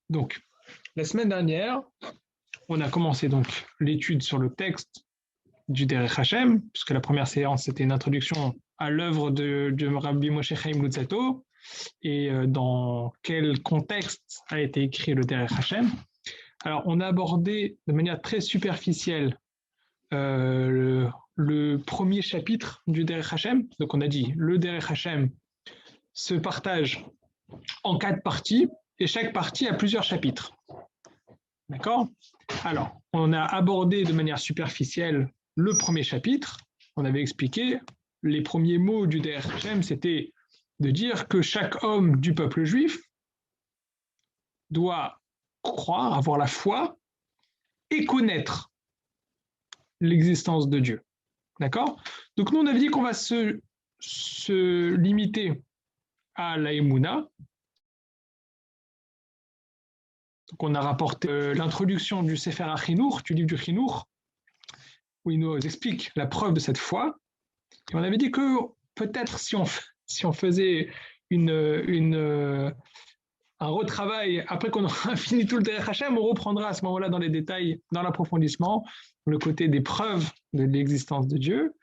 Donc, la semaine dernière, on a commencé donc l'étude sur le texte du Derech Hashem, puisque la première séance c'était une introduction à l'œuvre de Rabbi Moshe Chaim Luzzatto et dans quel contexte a été écrit le Derech Hashem. Alors, on a abordé de manière très superficielle le premier chapitre du Derech Hashem. Donc, on a dit le Derech Hashem se partage en 4 parties et chaque partie a plusieurs chapitres. D'accord? Alors, on a abordé de manière superficielle le premier chapitre. On avait expliqué les premiers mots du Derech Hashem, c'était de dire que chaque homme du peuple juif doit croire, avoir la foi et connaître l'existence de Dieu. D'accord? Donc nous, on avait dit qu'on va se limiter à la Emouna. Donc on a rapporté l'introduction du Sefer HaChinour, du livre du Chinour, où il nous explique la preuve de cette foi. Et on avait dit que peut-être si on faisait un retravail, après qu'on aura fini tout le Derech Hashem, on reprendra à ce moment-là dans les détails, dans l'approfondissement, le côté des preuves de l'existence de Dieu.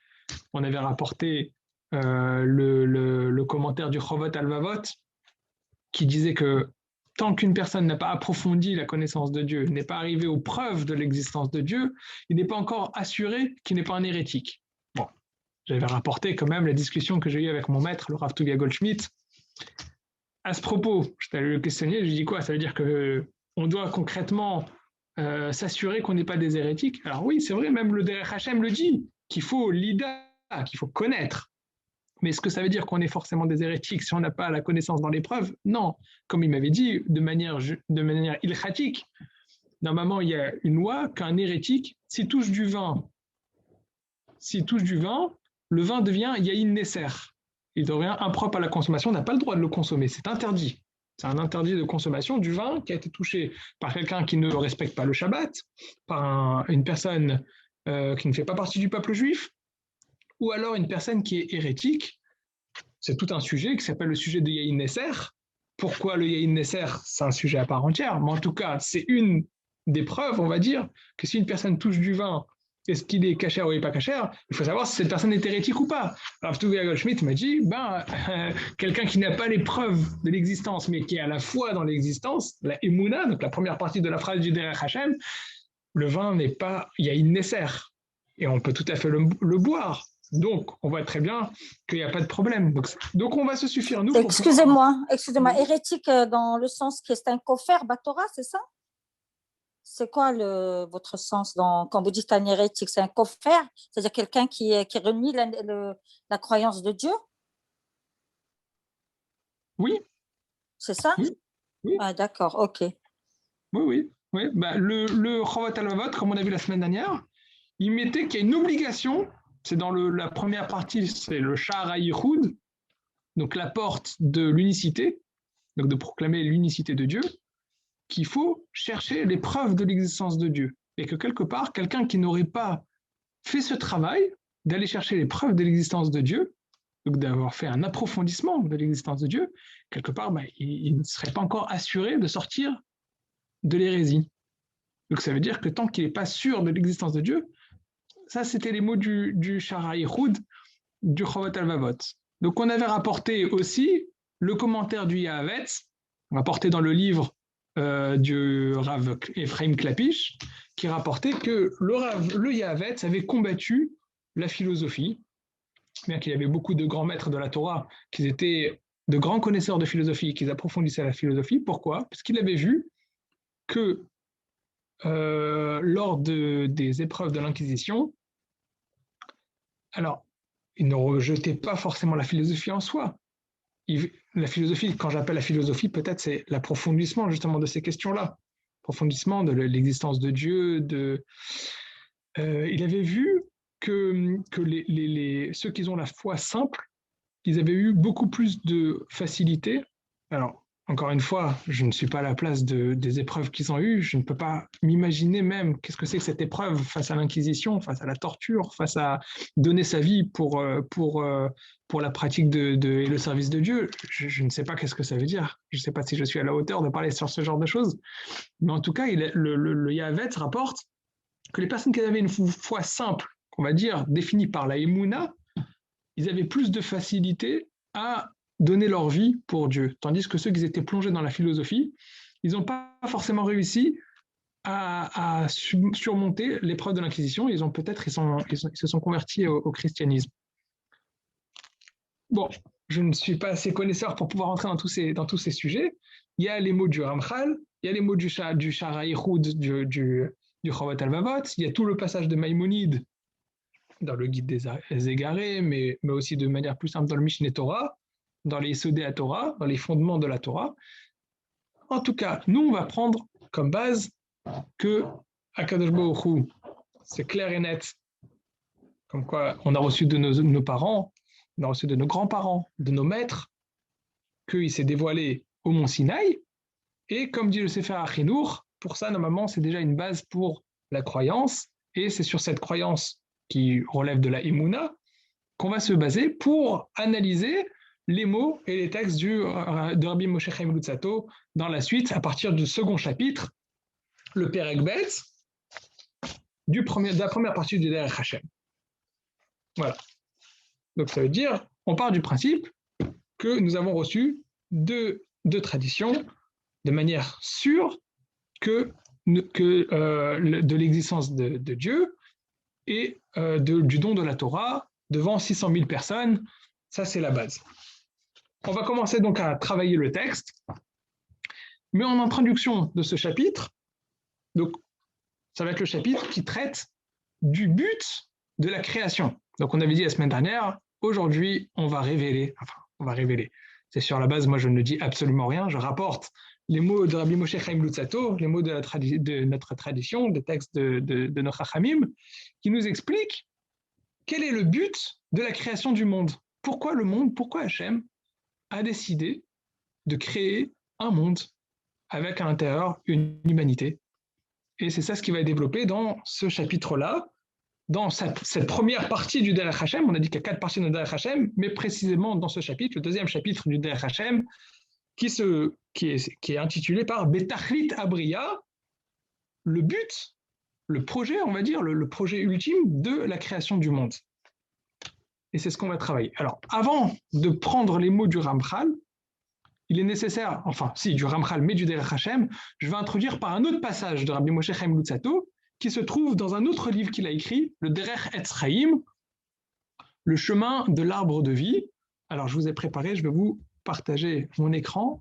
On avait rapporté le commentaire du Chovot Alvavot qui disait que tant qu'une personne n'a pas approfondi la connaissance de Dieu, n'est pas arrivé aux preuves de l'existence de Dieu, il n'est pas encore assuré qu'il n'est pas un hérétique. Bon, j'avais rapporté quand même la discussion que j'ai eue avec mon maître, le Rav Tuvia Goldschmidt. À ce propos, je t'avais le questionner, je lui dis quoi? Ça veut dire qu'on doit concrètement s'assurer qu'on n'est pas des hérétiques? Alors oui, c'est vrai, même le Derech Hashem le dit, qu'il faut l'ida, qu'il faut connaître. Mais est-ce que ça veut dire qu'on est forcément des hérétiques si on n'a pas la connaissance dans l'épreuve? Non. Comme il m'avait dit, de manière ilchatique, normalement, il y a une loi qu'un hérétique, s'il touche du vin, le vin devient yaïn nesser. Il devient impropre à la consommation, on n'a pas le droit de le consommer, c'est interdit. C'est un interdit de consommation du vin qui a été touché par quelqu'un qui ne respecte pas le Shabbat, par une personne qui ne fait pas partie du peuple juif, ou alors une personne qui est hérétique. C'est tout un sujet qui s'appelle le sujet de Yaïn Nesser. Pourquoi le Yaïn Nesser? C'est un sujet à part entière, mais en tout cas, c'est une des preuves, on va dire, que si une personne touche du vin, est-ce qu'il est cachère ou il n'est pas cachère? Il faut savoir si cette personne est hérétique ou pas. Alors, Tuvia Goldschmidt m'a dit, quelqu'un qui n'a pas les preuves de l'existence, mais qui est à la foi dans l'existence, la Emouna, donc la première partie de la phrase du Derech Hashem, le vin n'est pas Yaïn Nesser. Et on peut tout à fait le boire. Donc, on voit très bien qu'il n'y a pas de problème. Donc on va se suffire, nous. Excusez-moi, hérétique dans le sens que c'est un kofer, Batora, c'est ça? C'est quoi votre sens quand vous dites un hérétique? C'est un kofer, c'est-à-dire quelqu'un qui renie la croyance de Dieu? Oui. C'est ça? Oui. Ah, d'accord, ok. Oui. Le Chovat Alvavot, comme on a vu la semaine dernière, il mettait qu'il y a une obligation. C'est dans la première partie, c'est le Sha'ar HaYichud, donc la porte de l'unicité, donc de proclamer l'unicité de Dieu, qu'il faut chercher les preuves de l'existence de Dieu. Et que quelque part, quelqu'un qui n'aurait pas fait ce travail d'aller chercher les preuves de l'existence de Dieu, donc d'avoir fait un approfondissement de l'existence de Dieu, quelque part, il ne serait pas encore assuré de sortir de l'hérésie. Donc ça veut dire que tant qu'il n'est pas sûr de l'existence de Dieu, ça, c'était les mots du Sha'ar HaYichud, du Chovot Alvavot. Donc, on avait rapporté aussi le commentaire du Yahavetz, rapporté dans le livre du Rav Ephraim Klapish, qui rapportait que le Yahavetz avait combattu la philosophie, bien qu'il y avait beaucoup de grands maîtres de la Torah qui étaient de grands connaisseurs de philosophie, qui approfondissaient la philosophie. Pourquoi? Parce qu'il avait vu que lors des épreuves de l'Inquisition, alors, il ne rejetait pas forcément la philosophie en soi. La philosophie, quand j'appelle la philosophie, peut-être c'est l'approfondissement justement de ces questions-là, l'approfondissement de l'existence de Dieu. Il avait vu que ceux qui ont la foi simple, ils avaient eu beaucoup plus de facilité. Alors, encore une fois, je ne suis pas à la place des épreuves qu'ils ont eues. Je ne peux pas m'imaginer même qu'est-ce que c'est que cette épreuve face à l'Inquisition, face à la torture, face à donner sa vie pour la pratique et le service de Dieu. Je ne sais pas qu'est-ce que ça veut dire. Je ne sais pas si je suis à la hauteur de parler sur ce genre de choses. Mais en tout cas, le Yahavetz rapporte que les personnes qui avaient une foi simple, on va dire définie par la Emouna, ils avaient plus de facilité à donner leur vie pour Dieu. Tandis que ceux qui étaient plongés dans la philosophie, ils n'ont pas forcément réussi à surmonter l'épreuve de l'Inquisition. Ils se sont convertis au christianisme. Bon, je ne suis pas assez connaisseur pour pouvoir entrer dans tous ces sujets. Il y a les mots du Ramchal, il y a les mots du Shara Yichud, du Chovat Alvavot, il y a tout le passage de Maïmonide dans le Guide des Égarés, mais aussi de manière plus simple dans le Mishneh Torah, dans les Yesodei à Torah, dans les fondements de la Torah. En tout cas, nous, on va prendre comme base que Akadosh Baruch Hu, c'est clair et net, comme quoi on a reçu de nos parents, on a reçu de nos grands-parents, de nos maîtres, qu'il s'est dévoilé au mont Sinaï, et comme dit le Sefer HaChinour, pour ça, normalement, c'est déjà une base pour la croyance, et c'est sur cette croyance qui relève de la Emouna qu'on va se baser pour analyser les mots et les textes de Rabbi Moshe Chaim Luzzatto dans la suite, à partir du second chapitre, le Perek Bet, de la première partie du Derech Hashem. Voilà. Donc ça veut dire, on part du principe que nous avons reçu deux traditions de manière sûre de l'existence de Dieu et du don de la Torah devant 600 000 personnes. Ça, c'est la base. On va commencer donc à travailler le texte, mais en introduction de ce chapitre, donc ça va être le chapitre qui traite du but de la création. Donc on avait dit la semaine dernière, aujourd'hui on va révéler. C'est sur la base, moi je ne dis absolument rien, je rapporte les mots de Rabbi Moshe Chaim Luzzatto, les mots de notre tradition, des textes de nos Chachamim, qui nous expliquent quel est le but de la création du monde. Pourquoi le monde, pourquoi Hachem a décidé de créer un monde avec à l'intérieur une humanité. Et c'est ça ce qui va être développé dans ce chapitre-là, dans cette première partie du Derech Hashem. On a dit qu'il y a 4 parties du Derech Hashem, mais précisément dans ce chapitre, le deuxième chapitre du Derech Hashem, qui est intitulé par Betachlit Abriya, le but, le projet, on va dire, le projet ultime de la création du monde. Et c'est ce qu'on va travailler. Alors, avant de prendre les mots du Ramchal, il est nécessaire, du Ramchal, mais du Derech Hashem, je vais introduire par un autre passage de Rabbi Moshe Chaim Luzzatto, qui se trouve dans un autre livre qu'il a écrit, le Derech Etz Chaim, le chemin de l'arbre de vie. Alors, je vous ai préparé, je vais vous partager mon écran,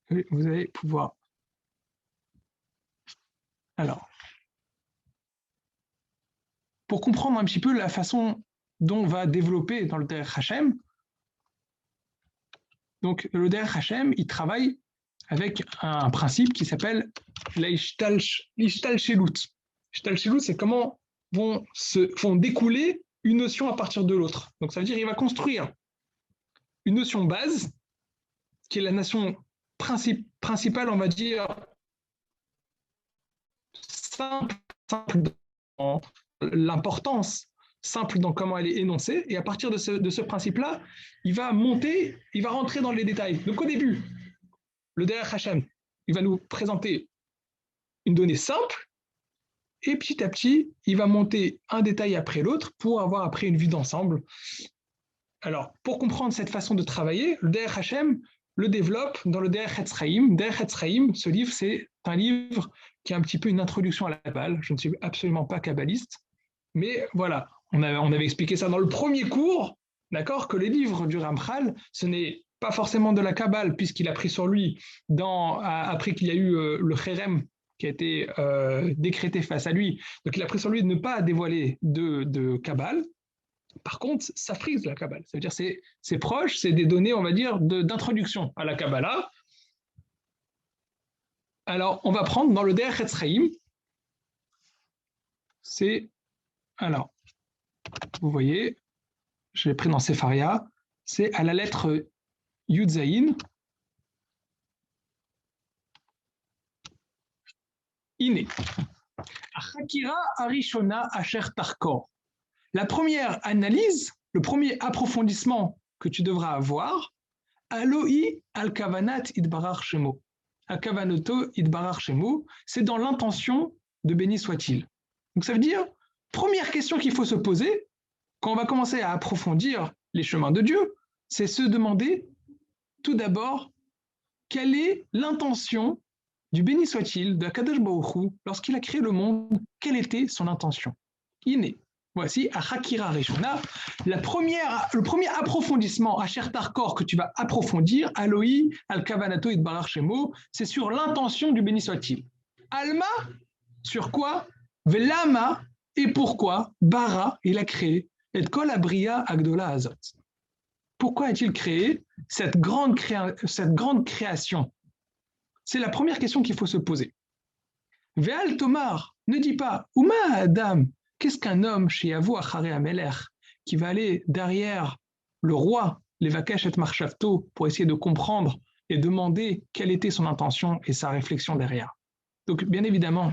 et vous allez pouvoir... Alors, pour comprendre un petit peu la façon dont on va développer dans le Derech Hashem, donc le Derech Hashem, il travaille avec un principe qui s'appelle l'Ishtalshelut. L'Ishtalshelut, c'est comment vont découler une notion à partir de l'autre. Donc ça veut dire qu'il va construire une notion base, qui est la notion principale, on va dire, simple dans l'importance, simple dans comment elle est énoncée, et à partir de ce principe-là, il va rentrer dans les détails. Donc au début, le Derech Hashem, il va nous présenter une donnée simple, et petit à petit, il va monter un détail après l'autre pour avoir après une vue d'ensemble. Alors, pour comprendre cette façon de travailler, le Derech Hashem le développe dans le Derech Etz Chaim. Derech Etz Chaim, ce livre, c'est un livre qui est un petit peu une introduction à la Kabbale. Je ne suis absolument pas kabbaliste, mais voilà, on avait expliqué ça dans le premier cours, d'accord, que les livres du Ramchal, ce n'est pas forcément de la Kabbale, puisqu'il a pris sur lui, après qu'il y a eu le Cherem qui a été décrété face à lui, donc il a pris sur lui de ne pas dévoiler de Kabbale. Par contre, ça frise la Kabbale. Ça veut dire c'est proche, c'est des données, on va dire, d'introduction à la Kabbalah. Alors, on va prendre dans le Derech Etz Chaim, alors, vous voyez, je l'ai pris dans Sefaria, c'est à la lettre Yud Zayin. Iné. Hakira Arishona Asher Tarkor. La première analyse, le premier approfondissement que tu devras avoir, Aloi al-Kavanat idbarar shemo. Al-Kavanoto idbarar shemo, c'est dans l'intention de béni soit-il. Donc ça veut dire, première question qu'il faut se poser, quand on va commencer à approfondir les chemins de Dieu, c'est se demander, tout d'abord, quelle est l'intention du béni soit-il, de Kadosh Baruch Hu, lorsqu'il a créé le monde, quelle était son intention? Iné. Voici, à Hakira Rishona, le premier approfondissement à Asher Tarkor que tu vas approfondir, Aloi, Al-Kavanato et Barar Shemo, c'est sur l'intention du béni soit-il. Alma, sur quoi? Velama, et pourquoi? Bara, il a créé, et Kol Abria Agdola Azot. Pourquoi a-t-il créé cette grande création? C'est la première question qu'il faut se poser. Ve'al Tomar, ne dis pas, Uma Adam, qu'est-ce qu'un homme chez Yavo Acharei Ameler qui va aller derrière le roi, les Vakesh et Marshavto, pour essayer de comprendre et demander quelle était son intention et sa réflexion derrière. Donc, bien évidemment,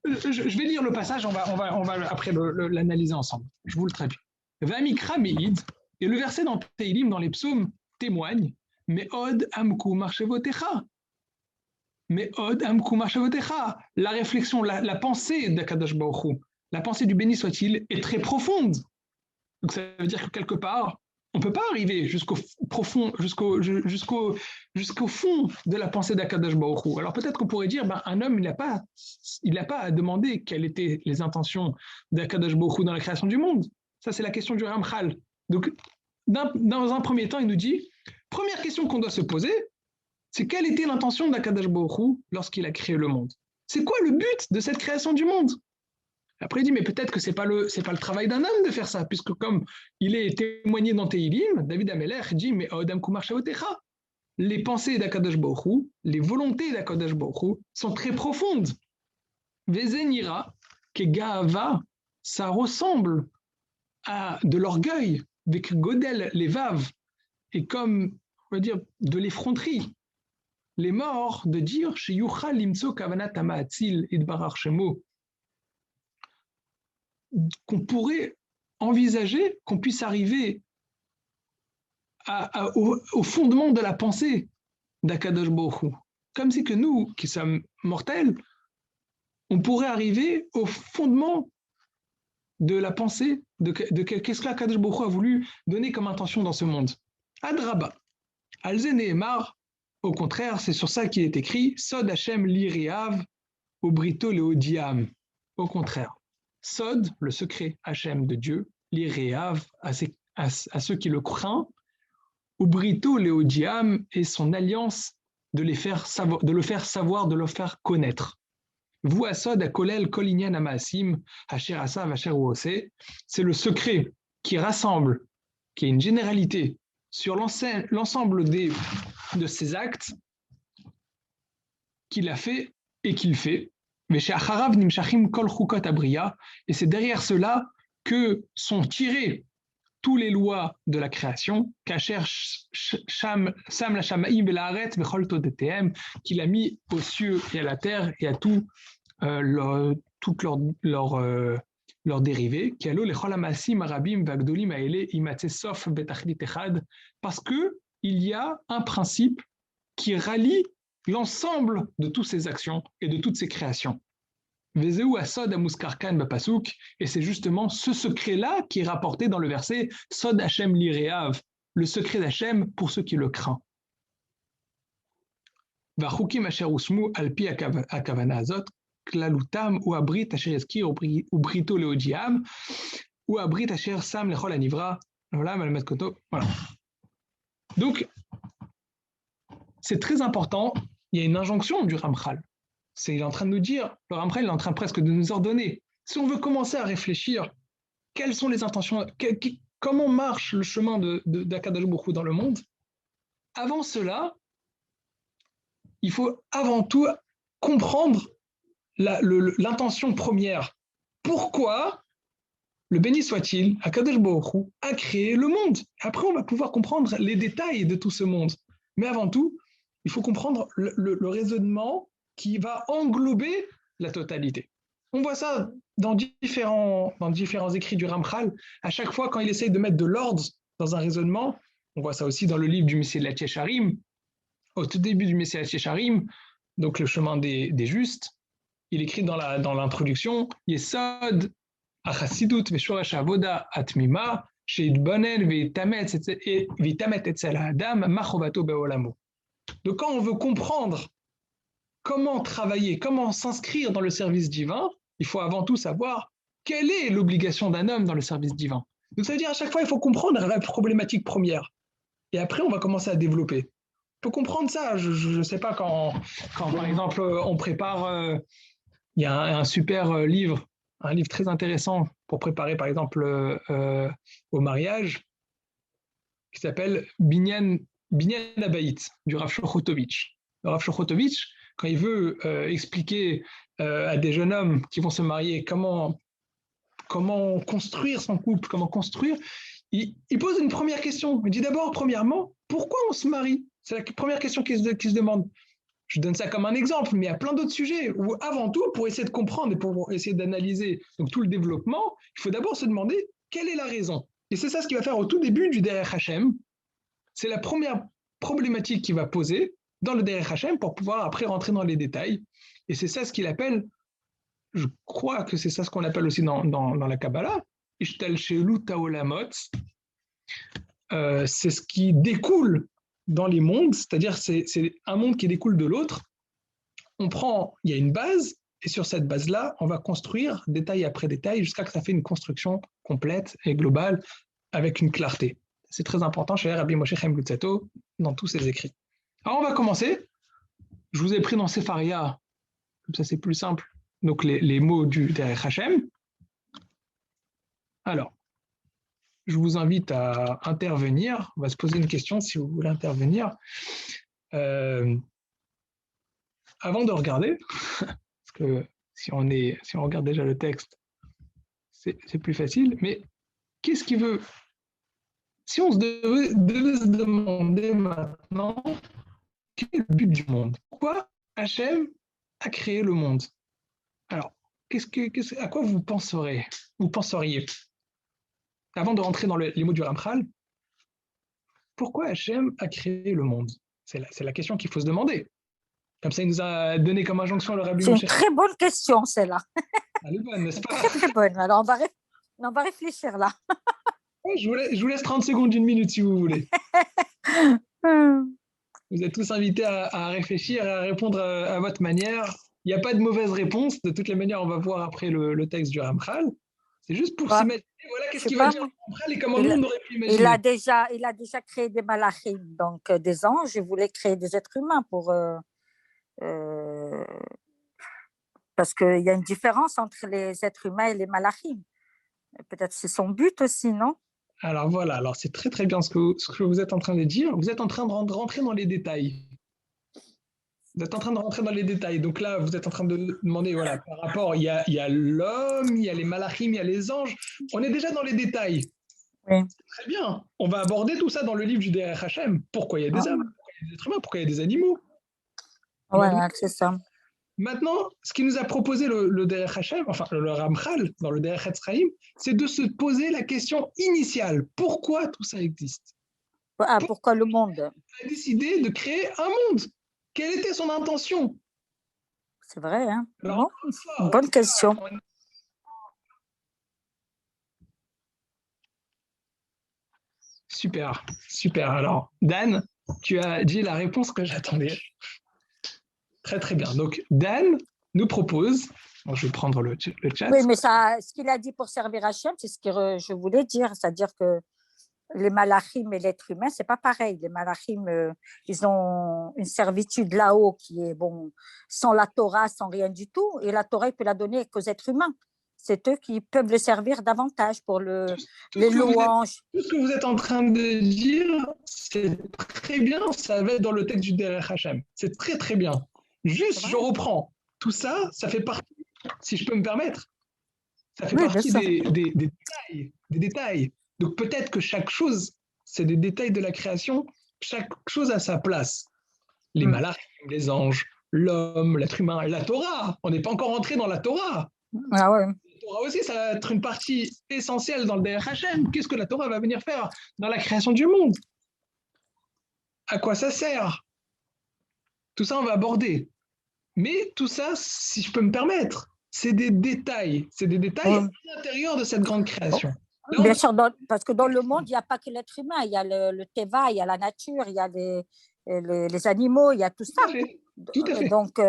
je vais lire le passage, on va après l'analyser ensemble. Je vous le traduis. Va'mikra me'id, et le verset dans Teilim, dans les psaumes, témoigne, Me'od amku marchevotecha. Me'od amku marchevotecha. La réflexion, la pensée d'Akadosh Baruch Hu, la pensée du béni soit-il, est très profonde. Donc ça veut dire que quelque part, on ne peut pas arriver jusqu'au fond de la pensée d'Akadosh Baruch Hu. Alors peut-être qu'on pourrait dire, un homme, il n'a pas à demander quelles étaient les intentions d'Akadosh Baruch Hu dans la création du monde. Ça, c'est la question du Ramchal. Donc, dans un premier temps, il nous dit, première question qu'on doit se poser, c'est quelle était l'intention d'Akadosh Baruch Hu lorsqu'il a créé le monde? C'est quoi le but de cette création du monde? Après, il dit, mais peut-être que c'est pas le travail d'un homme de faire ça, puisque comme il est témoigné dans Teilim, David Ameler dit, mais Odam Kumar Shaotecha, les pensées d'Akadosh Baruch Hu, les volontés d'Akadosh Baruch Hu sont très profondes. Vezenira, que Gaava, ça ressemble à de l'orgueil, avec Godel, les vaves, et comme, on va dire, de l'effronterie. Les morts de dire, chez Yuchal Limtso Kavanat Amaatzil Idbarar Shemo, qu'on pourrait envisager qu'on puisse arriver au fondement de la pensée d'Akadosh Baruch Hu. Comme si que nous, qui sommes mortels, on pourrait arriver au fondement de la pensée de qu'est-ce que Akadosh Baruch Hu a voulu donner comme intention dans ce monde. Adraba, Alzen et Emar, au contraire, c'est sur ça qu'il est écrit Sod Hashem Liriav, au Brito Leodiam. Au contraire. Sod, le secret Hachem de Dieu, l'Iréav, à ceux qui le craignent, ou Brito Léodiam et son alliance de le faire savoir, de le faire connaître. Vous, Sod, à Kolel, Kolinyan, Amasim, Hacher Asav, Hacher Uose, c'est le secret qui rassemble, qui est une généralité sur l'ensemble de ses actes qu'il a fait et qu'il fait. Et c'est derrière cela que sont tirées toutes les lois de la création, qu'il a mis aux cieux et à la terre et à toutes leurs dérivés, parce qu'il y a un principe qui rallie l'ensemble de toutes ces actions et de toutes ces créations. Et c'est justement ce secret-là qui est rapporté dans le verset Sod Hashem Lireav, le secret d'Hachem pour ceux qui le craignent. Vachukim asher usmu alpi akavana azot, klalutam ou abrit asher yaskir ou brito leodiam, ou abrit asher sam lechol anivra, voilà. Donc, c'est très important, il y a une injonction du Ramchal. Il est en train de nous dire, le Ramchal est en train presque de nous ordonner, si on veut commencer à réfléchir, quelles sont les intentions, comment marche le chemin d'Akadosh Baruch Hu dans le monde, avant cela, il faut avant tout comprendre l'intention première. Pourquoi, le béni soit-il, Akadosh Baruch Hu a créé le monde. Après, on va pouvoir comprendre les détails de tout ce monde. Mais avant tout, il faut comprendre le raisonnement qui va englober la totalité. On voit ça dans différents écrits du Ramchal. À chaque fois, quand il essaye de mettre de l'ordre dans un raisonnement, on voit ça aussi dans le livre du Messilat Yesharim, au tout début du Messilat Yesharim, donc le chemin des justes, il écrit dans l'introduction Yesod, Achasidut, Veshoresh Avoda, Atmima, Sheitbonen, Veitamet, Etzel Adam, Machovato Beolamo. Donc, quand on veut comprendre comment travailler, comment s'inscrire dans le service divin, il faut avant tout savoir quelle est l'obligation d'un homme dans le service divin. Donc, ça veut dire à chaque fois, il faut comprendre la problématique première. Et après, on va commencer à développer. Il faut comprendre ça. Je ne sais pas quand, par exemple, on prépare. Il y a un super livre, un livre très intéressant pour préparer, par exemple, au mariage, qui s'appelle Binyan Abayit, du Rav Shochotovitch. Le Rav Shochotovitch, quand il veut expliquer à des jeunes hommes qui vont se marier comment construire son couple, comment construire, il pose une première question. Il dit d'abord, premièrement, pourquoi on se marie? C'est la première question qui se demande. Je donne ça comme un exemple, mais il y a plein d'autres sujets où, avant tout, pour essayer de comprendre et pour essayer d'analyser donc, tout le développement, il faut d'abord se demander quelle est la raison. Et c'est ça ce qu'il va faire au tout début du Derech Hashem. C'est la première problématique qu'il va poser dans le Derech Hashem pour pouvoir après rentrer dans les détails. Et c'est ça ce qu'il appelle, je crois que c'est ça ce qu'on appelle aussi dans la Kabbalah, Ishtal Shelu Taolamot. C'est ce qui découle dans les mondes, c'est-à-dire c'est un monde qui découle de l'autre. Il y a une base, et sur cette base-là, on va construire détail après détail jusqu'à ce que ça fait une construction complète et globale avec une clarté. C'est très important chez Rabbi Moshe Chaim Luzzatto dans tous ses écrits. Alors on va commencer. Je vous ai pris dans Sefaria, comme ça c'est plus simple, donc les mots du Derech Hashem. Alors, je vous invite à intervenir. On va se poser une question si vous voulez intervenir. Avant de regarder, parce que si on regarde déjà le texte, c'est plus facile, mais qu'est-ce qui veut... Si on devait se demander maintenant, quel est le but du monde? Pourquoi Hachem a créé le monde? Alors, à quoi vous penseriez? Avant de rentrer dans les mots du Ramchal, pourquoi Hachem a créé le monde? C'est la question qu'il faut se demander. Comme ça, il nous a donné comme injonction le Rabbi Moshe. C'est une très bonne question, celle-là. Elle est bonne, n'est-ce pas? Très, très bonne. Alors, on va réfléchir là. Je vous laisse 30 secondes, une minute, si vous voulez. Vous êtes tous invités à réfléchir et à répondre à votre manière. Il n'y a pas de mauvaise réponse. De toutes les manières, on va voir après le texte du Ramchal. C'est juste pour s'imaginer, voilà, qu'est-ce qu'il va dire le Ramchal et comment nous, on aurait pu imaginer. Il a déjà créé des malachim, donc des anges. Il voulait créer des êtres humains pour... parce qu'il y a une différence entre les êtres humains et les malachim. Peut-être c'est son but aussi, non? Alors voilà, alors c'est très très bien ce que vous êtes en train de dire. Vous êtes en train de rentrer dans les détails. Vous êtes en train de rentrer dans les détails. Donc là, vous êtes en train de demander, voilà, par rapport, il y a l'homme, il y a les malachim, il y a les anges. On est déjà dans les détails. Oui. Très bien. On va aborder tout ça dans le livre du Derech Hashem. Pourquoi il y a des hommes? Pourquoi il y a des êtres humains? Pourquoi il y a des animaux? Voilà, c'est ça. Maintenant, ce qui nous a proposé le Derech Hashem, enfin le Ramchal, dans le Derech Hatzraïm, c'est de se poser la question initiale. Pourquoi tout ça existe? Pourquoi le monde? Il a décidé de créer un monde. Quelle était son intention? C'est vrai, hein? Alors, bonne question. Super, super. Alors, Dan, tu as dit la réponse que j'attendais. Très, très bien. Donc, Dan nous propose, bon, je vais prendre le chat. Oui, mais ça, ce qu'il a dit pour servir Hachem, c'est ce que je voulais dire, c'est-à-dire que les malachim et l'être humain, c'est pas pareil. Les malachim, ils ont une servitude là-haut qui est, bon, sans la Torah, sans rien du tout, et la Torah, il peut la donner qu'aux êtres humains. C'est eux qui peuvent le servir davantage pour les louanges. Tout ce que vous êtes en train de dire, c'est très bien, ça va être dans le texte du Derech Hashem. C'est très, très bien. Juste, je reprends. Tout ça, ça fait partie, si je peux me permettre, ça fait partie des détails. Donc peut-être que chaque chose, c'est des détails de la création, chaque chose a sa place. les malachim, les anges, l'homme, l'être humain, la Torah. On n'est pas encore entré dans la Torah. Ah ouais. La Torah aussi, ça va être une partie essentielle dans le Derech Hashem. Qu'est-ce que la Torah va venir faire dans la création du monde? À quoi ça sert? Tout ça, on va aborder. Mais tout ça, si je peux me permettre, c'est des détails. C'est des détails à l'intérieur de cette grande création. Là, bien sûr, parce que dans le monde, il n'y a pas que l'être humain. Il y a le Teva, il y a la nature, il y a les animaux, il y a tout ça. Tout à fait. Donc,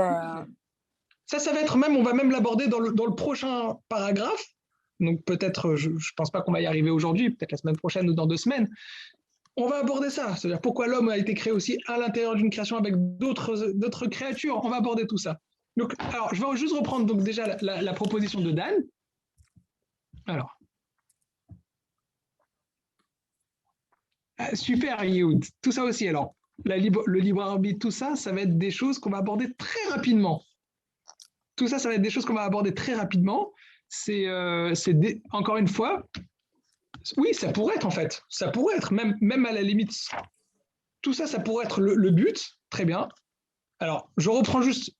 ça va être même, on va même l'aborder dans le prochain paragraphe. Donc peut-être, je ne pense pas qu'on va y arriver aujourd'hui, peut-être la semaine prochaine ou dans 2 semaines. On va aborder ça, c'est-à-dire pourquoi l'homme a été créé aussi à l'intérieur d'une création avec d'autres créatures. On va aborder tout ça. Donc, alors, je vais juste reprendre donc déjà la proposition de Dan. Alors, super, Yehoud. Tout ça aussi, alors, le libre arbitre, tout ça, ça va être des choses qu'on va aborder très rapidement. Tout ça, ça va être des choses qu'on va aborder très rapidement. Encore une fois, oui, ça pourrait être en fait. Ça pourrait être, même à la limite. Tout ça, ça pourrait être le but. Très bien. Alors, je reprends juste.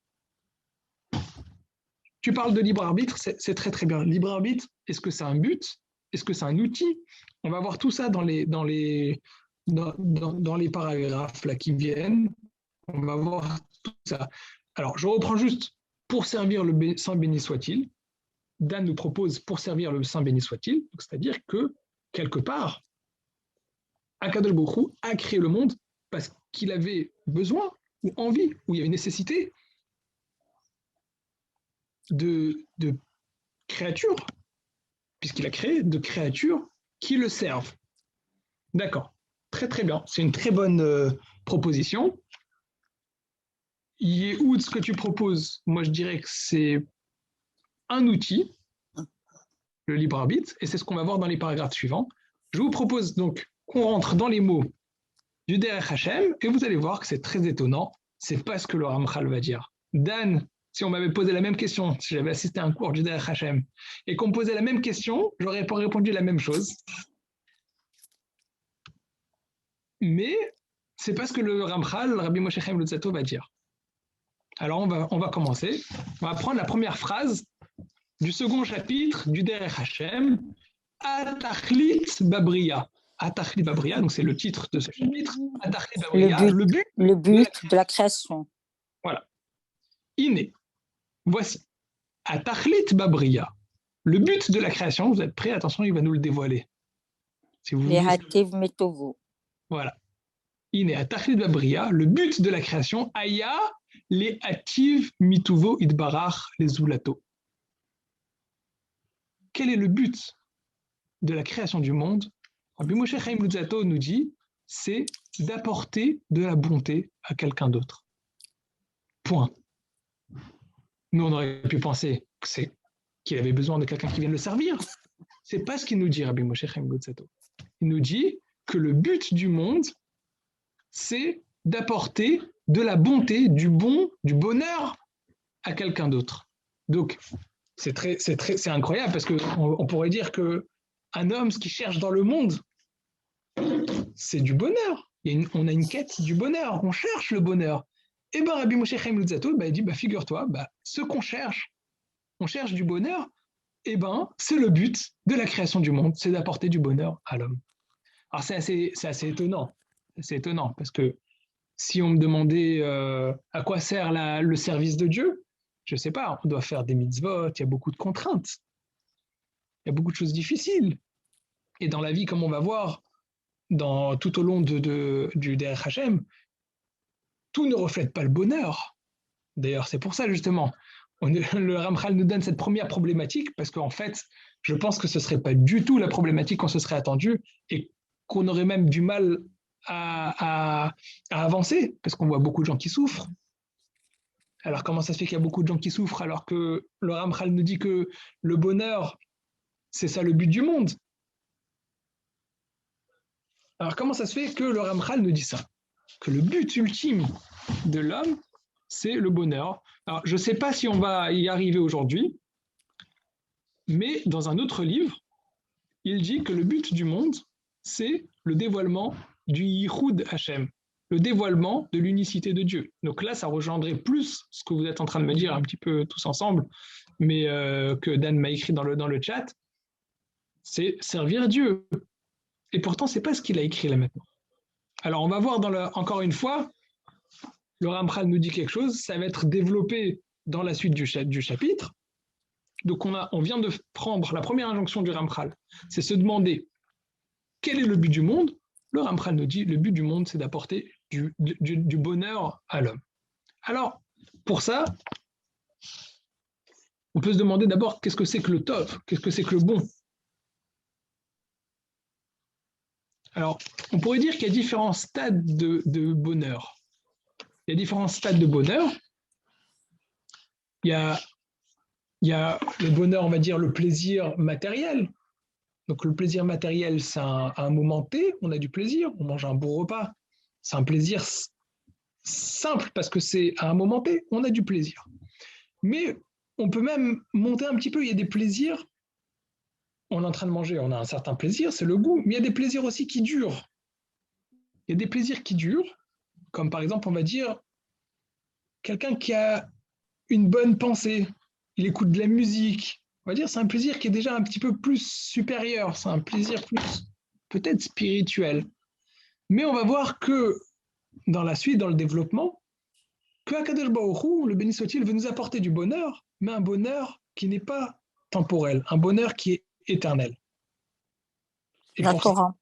Tu parles de libre arbitre, c'est très très bien. Libre arbitre, est-ce que c'est un but? Est-ce que c'est un outil? On va voir tout ça dans les paragraphes là, qui viennent. On va voir tout ça. Alors, je reprends juste pour servir le Saint béni soit-il. Dan nous propose pour servir le Saint béni soit-il. C'est-à-dire que, quelque part, Akadosh Baruch Hu a créé le monde parce qu'il avait besoin ou envie, ou il y avait une nécessité de créatures, puisqu'il a créé de créatures qui le servent. D'accord, très très bien, c'est une très bonne proposition. Yehoud, ce que tu proposes, moi je dirais que c'est un outil, le libre arbitre, et c'est ce qu'on va voir dans les paragraphes suivants. Je vous propose donc qu'on rentre dans les mots du Derech Hashem, et vous allez voir que c'est très étonnant, c'est pas ce que le Ramchal va dire. Dan, si on m'avait posé la même question, si j'avais assisté à un cours du Derech Hashem, et qu'on me posait la même question, j'aurais pas répondu la même chose. Mais c'est pas ce que le Ramchal, Rabbi Moshe Chaim Luzzatto, va dire. Alors on va commencer. On va prendre la première phrase du second chapitre du Derech Hashem, Atachlit Babria. Atachlit Babria, donc c'est le titre de ce chapitre. Atachlit Babria, le but de la création. Voilà. Iné. Voici. Atachlit Babria. Le but de la création, vous êtes prêts? Attention, il va nous le dévoiler. Si vous les Hativ Metovo. Voilà. Iné. Atachlit Babria. Le but de la création, Aya, les Hativ Mituvo Idbarach, les Zulato. Quel est le but de la création du monde? Rabbi Moshe Chaim Luzzatto nous dit, c'est d'apporter de la bonté à quelqu'un d'autre. Point. Nous, on aurait pu penser qu'il avait besoin de quelqu'un qui vienne le servir. C'est pas ce qu'il nous dit, Rabbi Moshe Chaim Luzzatto. Il nous dit que le but du monde, c'est d'apporter de la bonté, du bonheur à quelqu'un d'autre. Donc, c'est incroyable parce qu'on pourrait dire qu'un homme, ce qu'il cherche dans le monde, c'est du bonheur. On a une quête du bonheur, on cherche le bonheur. Et bien Rabbi Moshe Chaim Luzzatto, il dit, figure-toi, ce qu'on cherche, on cherche du bonheur, et c'est le but de la création du monde, c'est d'apporter du bonheur à l'homme. Alors c'est assez étonnant. C'est étonnant parce que si on me demandait à quoi sert le service de Dieu, je ne sais pas, on doit faire des mitzvot, il y a beaucoup de contraintes, il y a beaucoup de choses difficiles. Et dans la vie, comme on va voir, tout au long du Derech Hashem, tout ne reflète pas le bonheur. D'ailleurs, c'est pour ça justement, le Ramchal nous donne cette première problématique, parce qu'en fait, je pense que ce ne serait pas du tout la problématique qu'on se serait attendu, et qu'on aurait même du mal à avancer, parce qu'on voit beaucoup de gens qui souffrent. Alors comment ça se fait qu'il y a beaucoup de gens qui souffrent alors que le Ramchal nous dit que le bonheur, c'est ça le but du monde? Alors comment ça se fait que le Ramchal nous dit ça? Que le but ultime de l'homme, c'est le bonheur. Alors je ne sais pas si on va y arriver aujourd'hui, mais dans un autre livre, il dit que le but du monde, c'est le dévoilement du Yichud Hashem. le dévoilement de l'unicité de Dieu. Donc là, ça rejoindrait plus ce que vous êtes en train de me dire un petit peu tous ensemble, mais que Dan m'a écrit dans le chat, c'est servir Dieu. Et pourtant, c'est pas ce qu'il a écrit là maintenant. Alors, on va voir encore une fois, le Ramchal nous dit quelque chose, ça va être développé dans la suite du chapitre. Donc, on vient de prendre la première injonction du Ramchal, c'est se demander quel est le but du monde. Le Ramchal nous dit le but du monde, c'est d'apporter du bonheur à l'homme. Alors, pour ça, on peut se demander d'abord qu'est-ce que c'est que le tov, qu'est-ce que c'est que le bon. Alors, on pourrait dire qu'il y a différents stades de bonheur. Il y a différents stades de bonheur. Il y a le bonheur, on va dire, le plaisir matériel. Donc, le plaisir matériel, c'est un moment T, on a du plaisir, on mange un beau repas. C'est un plaisir simple parce que c'est à un moment T, on a du plaisir. Mais on peut même monter un petit peu, il y a des plaisirs. On est en train de manger, on a un certain plaisir, c'est le goût, mais il y a des plaisirs aussi qui durent. Il y a des plaisirs qui durent, comme par exemple, on va dire, quelqu'un qui a une bonne pensée, il écoute de la musique, on va dire, c'est un plaisir qui est déjà un petit peu plus supérieur, c'est un plaisir plus peut-être spirituel. Mais on va voir que dans la suite, dans le développement, que Akadosh Baruch Hu, le béni soit-il, veut nous apporter du bonheur, mais un bonheur qui n'est pas temporel, un bonheur qui est éternel. Et La Torah.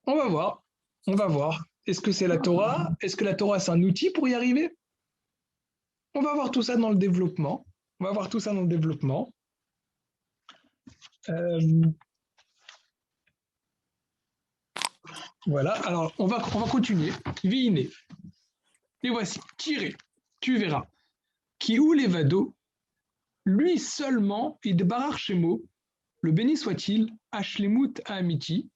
On va voir. Est-ce que c'est la Torah? Est-ce que la Torah, c'est un outil pour y arriver? On va voir tout ça dans le développement. Voilà, alors on va continuer. Viine. Et voici, tiré, tu verras. Qui ou levado, lui seulement, idbarar shemo, le béni soit-il, ashlemut amiti,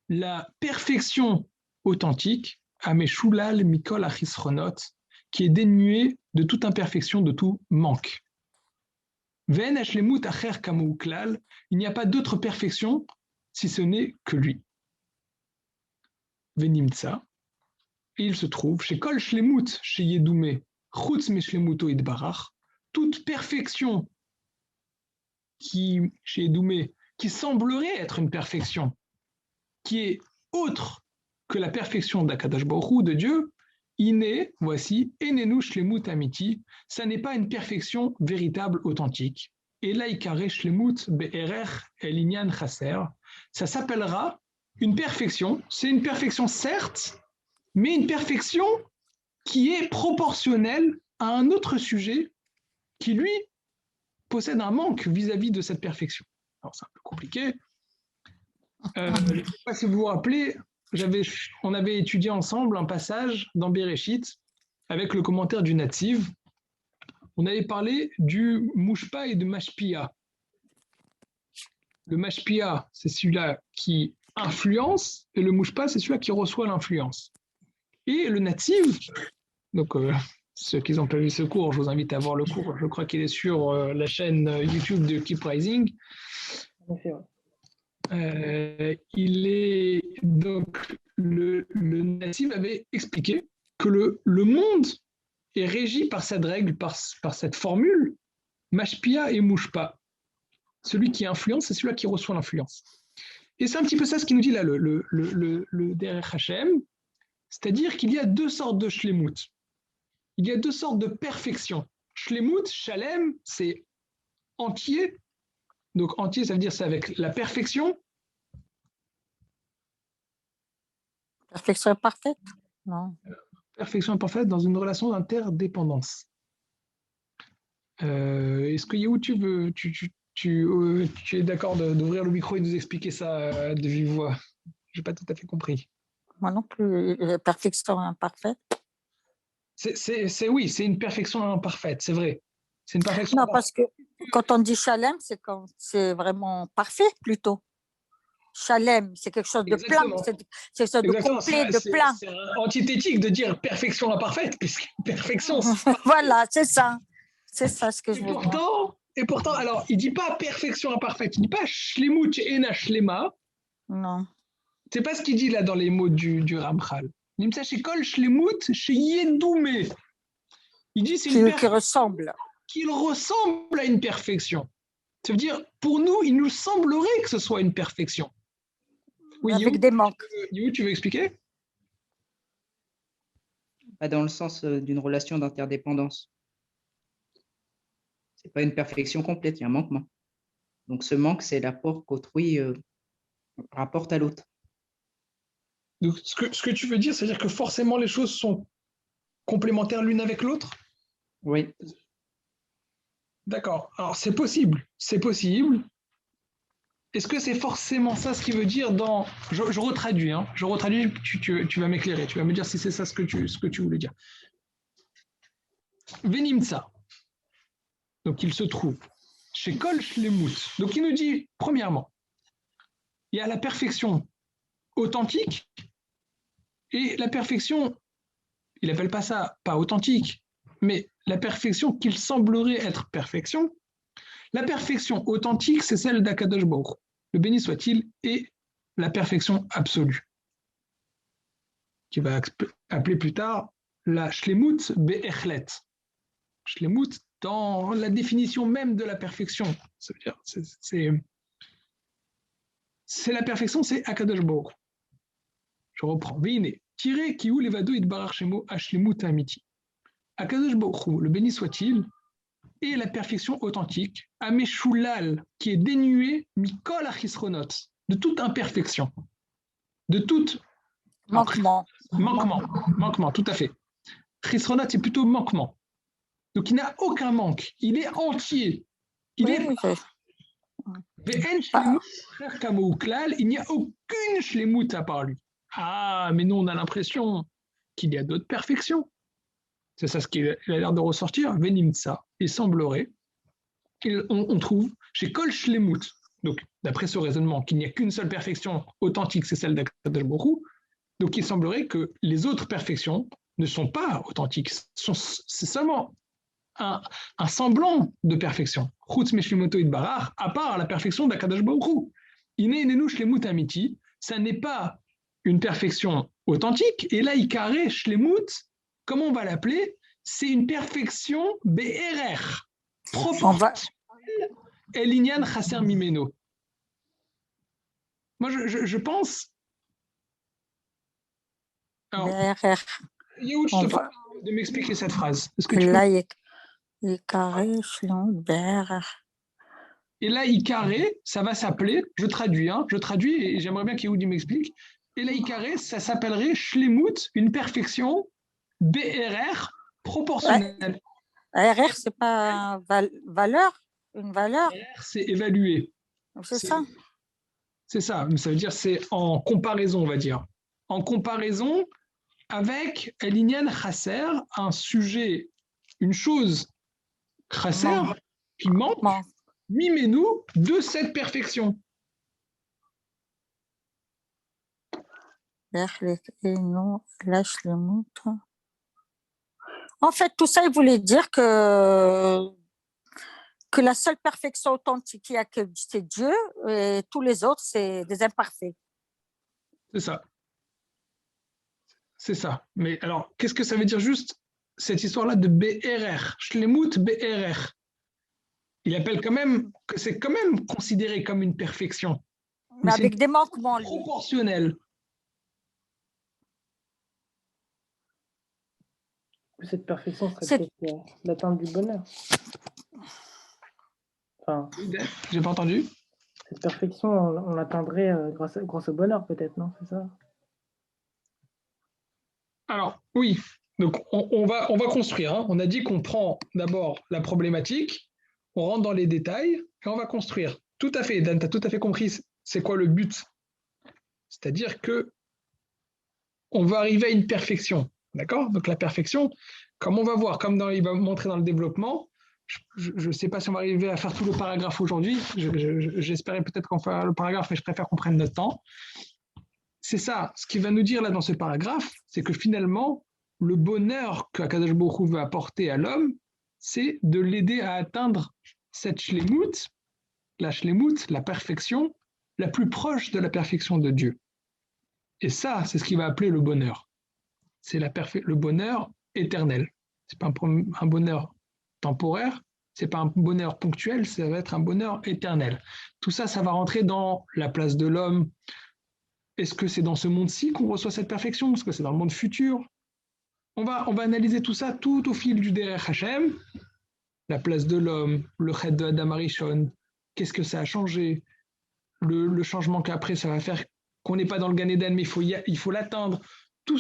la perfection authentique, ameshulal mikol achisronot, qui est dénuée de toute imperfection, de tout manque. Ven ashlemut acher kamou klal, il n'y a pas d'autre perfection si ce n'est que lui. Venimtsa, et il se trouve chez Kol Shlemut, chez Yedoumé, Chutz Meshlemuto Idbarach, toute perfection chez Yedoumé, qui semblerait être une perfection, qui est autre que la perfection d'Akadosh Baruch Hu, de Dieu, Iné, voici, Enenu Shlemut Amiti, ça n'est pas une perfection véritable, authentique. Et Laikare Shlemut Be'erer Elinyan Chaser, ça s'appellera une perfection, c'est une perfection certes, mais une perfection qui est proportionnelle à un autre sujet qui, lui, possède un manque vis-à-vis de cette perfection. Alors, c'est un peu compliqué. Je ne sais pas si vous vous rappelez, on avait étudié ensemble un passage dans Bereshit avec le commentaire du Nativ. On avait parlé du Mushpa et de Mashpia. Le Mashpia, c'est celui-là qui influence, et le Mushpa, c'est celui-là qui reçoit l'influence. Et le Nativ, donc ceux qui n'ont pas vu ce cours, je vous invite à voir le cours, je crois qu'il est sur la chaîne YouTube de Keep Rising. Il est donc le Nativ avait expliqué que le monde est régi par cette règle, par cette formule, Mashpia et Mushpa. Celui qui influence, c'est celui-là qui reçoit l'influence. Et c'est un petit peu ça ce qu'il nous dit là, le Derech Hashem, c'est-à-dire qu'il y a deux sortes de shlemut. Il y a deux sortes de perfection. Shlemut, shalem, c'est entier. Donc entier, ça veut dire c'est avec la perfection. Perfection parfaite? Non. Perfection parfaite dans une relation d'interdépendance. Est-ce que Yehou, tu es d'accord d'ouvrir le micro et de nous expliquer ça de vive voix? Je n'ai pas tout à fait compris. Moi non plus, perfection imparfaite. Oui, c'est une perfection imparfaite, c'est vrai. C'est une perfection non, imparfaite. parce que quand on dit shalem, c'est vraiment parfait plutôt. Shalem, c'est quelque chose de plein, c'est quelque chose de complet, de plein. C'est antithétique de dire perfection imparfaite, puisque perfection, c'est voilà, c'est ça. C'est ça ce que je veux dire. Et pourtant, alors, il ne dit pas perfection imparfaite, il ne dit pas shlemut ena shlema. Non. C'est pas ce qu'il dit là dans les mots du Ramchal. Nimtsa shekol shlemut sheyedoumé. Il dit c'est une Qui ressemble. qu'il ressemble à une perfection. Ça veut dire, pour nous, il nous semblerait que ce soit une perfection. Oui, Avec des manques. Tu veux expliquer? Dans le sens d'une relation d'interdépendance. Ce n'est pas une perfection complète, il y a un manquement. Donc ce manque, c'est l'apport qu'autrui rapporte à l'autre. Donc ce que tu veux dire, c'est-à-dire que forcément les choses sont complémentaires l'une avec l'autre? Oui. D'accord. Alors c'est possible. C'est possible. Est-ce que c'est forcément ça ce qui veut dire dans... Je retraduis, hein. Je retraduis, tu vas m'éclairer, tu vas me dire si c'est ça ce que tu voulais dire. Venimtsa. Donc il se trouve chez Kol Shlemut. Donc il nous dit, premièrement, il y a la perfection authentique et la perfection, il n'appelle pas ça pas authentique, mais la perfection qu'il semblerait être perfection. La perfection authentique, c'est celle d'Akadosh Baruch. Le béni soit-il, et la perfection absolue, qui va appeler plus tard la Shlemut Be'echlet. Shlemut dans la définition même de la perfection. Ça veut dire, c'est la perfection, c'est Akadosh Baruch. Je reprends. Veine, tiré ki ou levado itbarach shemo Shlemut amiti. Akadosh Baruch, le béni soit-il, et la perfection authentique, Ameshulal, qui est dénué, Mikol Achisronot, de toute imperfection, de toute manquement, tout à fait. Chisronot, c'est plutôt manquement. Donc il n'a aucun manque, il est entier. Il n'y a aucune shlemut à part lui. Ah, mais nous on a l'impression qu'il y a d'autres perfections. C'est ça ce qu'il a l'air de ressortir. Venimtsa, il semblerait, on trouve chez Kol Shlemut, donc d'après ce raisonnement, qu'il n'y a qu'une seule perfection authentique, c'est celle d'Akadosh Baruch Hu. Donc il semblerait que les autres perfections ne sont pas authentiques, c'est seulement un semblant de perfection. Chutz Meshimoto Idbarach, à part la perfection d'Akadosh Baruch Hu. Ine Nenu Shlemut Amiti, ça n'est pas une perfection authentique, et là, Ikare Shlemut, comment on va l'appeler? C'est une perfection BRR, proportionnelle Elinyan Chasser Mimeno. Moi, je pense. Alors, Yehoud, je te parle de m'expliquer cette phrase. Est-ce que tu peux... Et là, Icaré, ça va s'appeler, je traduis et j'aimerais bien qu'Yehoud m'explique. Et là, Icaré, ça s'appellerait Shlemut, une perfection BRR proportionnelle. RR, c'est pas valeur, une valeur. RR, c'est évaluer. C'est ça. C'est ça, mais ça veut dire c'est en comparaison, on va dire. En comparaison avec Elinyan Chasser, un sujet, une chose Chasser qui manque, mimez-nous de cette perfection. En fait, tout ça, il voulait dire que la seule perfection authentique qu'il y a, c'est Dieu, et tous les autres, c'est des imparfaits. C'est ça. C'est ça. Mais alors, qu'est-ce que ça veut dire juste cette histoire-là de BRR, Shlemut BRR? Il appelle quand même que c'est quand même considéré comme une perfection. Mais avec des manquements, lui. Proportionnel. Cette perfection serait l'atteinte du bonheur. Enfin, j'ai pas entendu. Cette perfection, on l'atteindrait grâce au bonheur, peut-être, non? C'est ça? Alors, oui. Donc, on va construire. Hein. On a dit qu'on prend d'abord la problématique, on rentre dans les détails et on va construire. Tout à fait, Dan, tu as tout à fait compris c'est quoi le but. C'est-à-dire que on va arriver à une perfection. D'accord? Donc, la perfection, comme on va voir, il va montrer dans le développement, je ne sais pas si on va arriver à faire tout le paragraphe aujourd'hui. J'espérais peut-être qu'on fera le paragraphe, mais je préfère qu'on prenne notre temps. C'est ça, ce qu'il va nous dire là dans ce paragraphe, c'est que finalement, le bonheur qu'Akadosh Baruch Hu veut apporter à l'homme, c'est de l'aider à atteindre cette shlemut, la perfection, la plus proche de la perfection de Dieu. Et ça, c'est ce qu'il va appeler le bonheur. C'est le bonheur éternel. Ce n'est pas un bonheur temporaire, ce n'est pas un bonheur ponctuel, ça va être un bonheur éternel. Tout ça, ça va rentrer dans la place de l'homme. Est-ce que c'est dans ce monde-ci qu'on reçoit cette perfection? Est-ce que c'est dans le monde futur? On va analyser tout ça tout au fil du Derech Hashem. La place de l'homme, le Chet de Adam Arishon, qu'est-ce que ça a changé? Le changement qu'après ça va faire qu'on n'est pas dans le Gan Eden, mais il faut l'atteindre. Tout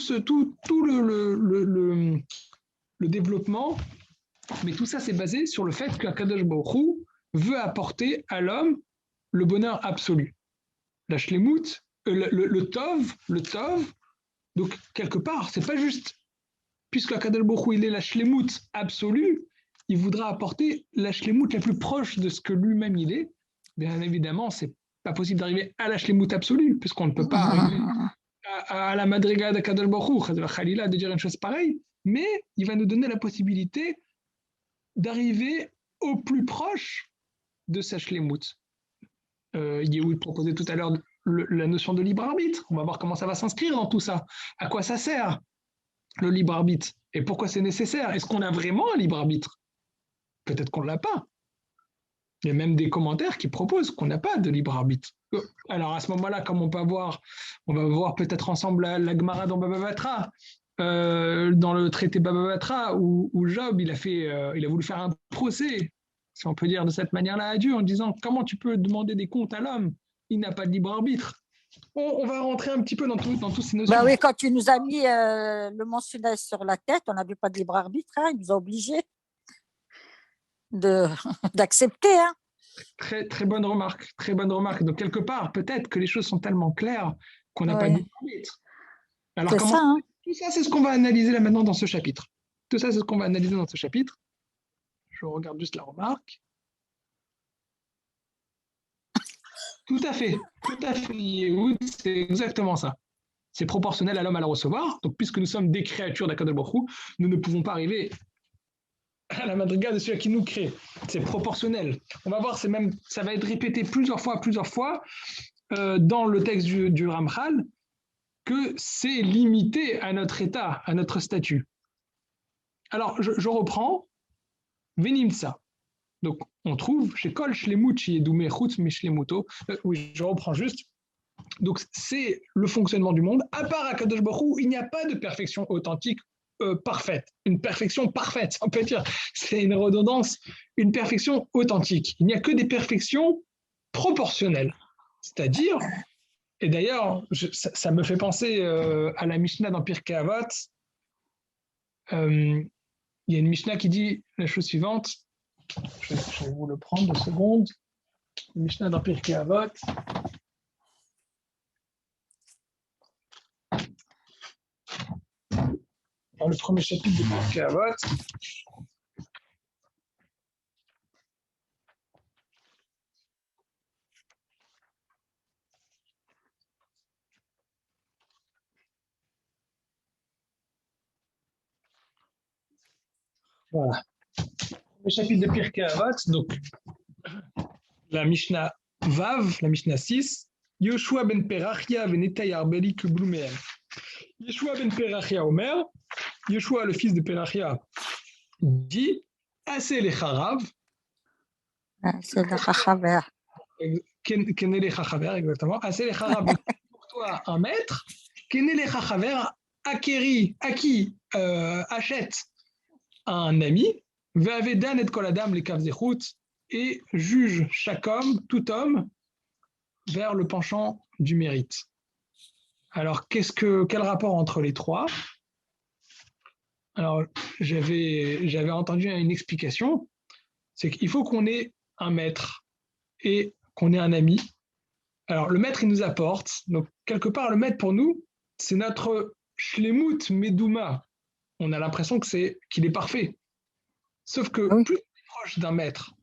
le développement, mais tout ça c'est basé sur le fait qu'Akadosh Baruch Hu veut apporter à l'homme le bonheur absolu. La shlemut, le tov, donc quelque part, c'est pas juste, puisque Akadosh Baruch Hu il est la shlemut absolue, il voudra apporter la shlemut la plus proche de ce que lui-même il est. Bien évidemment, c'est pas possible d'arriver à la shlemut absolue, puisqu'on ne peut pas arriver à la madriga d'Akadosh Baruch Hu, Khalila, de dire une chose pareille, mais il va nous donner la possibilité d'arriver au plus proche de sa shlemut. Yehoud proposait tout à l'heure la notion de libre arbitre. On va voir comment ça va s'inscrire dans tout ça. À quoi ça sert, le libre arbitre? Et pourquoi c'est nécessaire? Est-ce qu'on a vraiment un libre arbitre? Peut-être qu'on ne l'a pas. Il y a même des commentaires qui proposent qu'on n'a pas de libre arbitre. Alors à ce moment-là, comme on va voir peut-être ensemble la Gemara dans Baba Batra, dans le traité Baba Batra, où Job il a voulu faire un procès, si on peut dire de cette manière-là, à Dieu, en disant comment tu peux demander des comptes à l'homme? Il n'a pas de libre arbitre. On va rentrer un petit peu dans tous ces notions. Ben oui, quand tu nous as mis le mentionnaire sur la tête, on n'avait pas de libre arbitre, hein, il nous a obligés d'accepter. Hein. Très, très bonne remarque, très bonne remarque. Donc, quelque part, peut-être que les choses sont tellement claires qu'on n'a pas de libre arbitre. Alors, c'est ça, hein. Tout ça, c'est ce qu'on va analyser là maintenant dans ce chapitre. Tout ça, c'est ce qu'on va analyser dans ce chapitre. Je regarde juste la remarque. Tout à fait, Yehoud, c'est exactement ça. C'est proportionnel à l'homme à la recevoir. Donc, puisque nous sommes des créatures d'Akadosh Baruch Hu, nous ne pouvons pas arriver à la madriga de celui qui nous crée. C'est proportionnel. On va voir, ça va être répété plusieurs fois dans le texte du Ramchal, que c'est limité à notre état, à notre statut. Alors, je reprends. Venimsa. Donc, on trouve chez Kol Shlemut Shiedoumé Chutz Mishlemuto. Oui, je reprends juste. Donc, c'est le fonctionnement du monde. À part Akadosh Baruch Hu, il n'y a pas de perfection authentique parfaite. Une perfection parfaite, on peut dire. C'est une redondance, une perfection authentique. Il n'y a que des perfections proportionnelles. C'est-à-dire, et d'ailleurs, ça me fait penser à la Mishnah dans Pirkei Avot. Il y a une Mishnah qui dit la chose suivante. Je vais vous le prendre 2 secondes. Mishnah dans Pirkei Avot. Dans le premier chapitre de Pirkei Avot. Voilà. Le chapitre de Pirkei Avot, donc la Mishnah Vav, la Mishnah 6, Yoshua ben Perachia venetay arbeli keblumehem. Yoshua ben Perachia Omer, Yoshua le fils de Perachia dit Assez les Charav. C'est le Chachaver. Kenele Chachaver, exactement. Assez les Charav, pour toi un maître. Kenele Chachaver, acquis, achète un ami. Ve'avedan et kol adam les kavzechut, et juge chaque homme, tout homme, vers le penchant du mérite. Alors, quel rapport entre les trois? Alors, j'avais entendu une explication, c'est qu'il faut qu'on ait un maître et qu'on ait un ami. Alors, le maître, il nous apporte, donc quelque part, le maître pour nous, c'est notre shlemut medouma. On a l'impression qu'il est parfait. Sauf que plus on est proche d'un maître,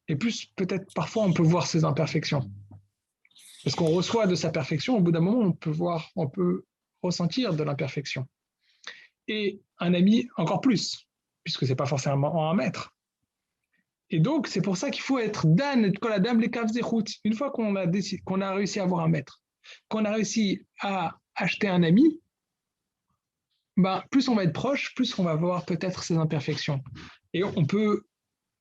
et plus peut-être parfois on peut voir ses imperfections. Parce qu'on reçoit de sa perfection, au bout d'un moment, on peut ressentir de l'imperfection. Et un ami encore plus, puisque ce n'est pas forcément un maître. Et donc, c'est pour ça qu'il faut être dan et kol adam les kavzechut. Une fois qu'on a réussi à avoir un maître, qu'on a réussi à acheter un ami, ben, plus on va être proche, plus on va voir peut-être ses imperfections. Et on peut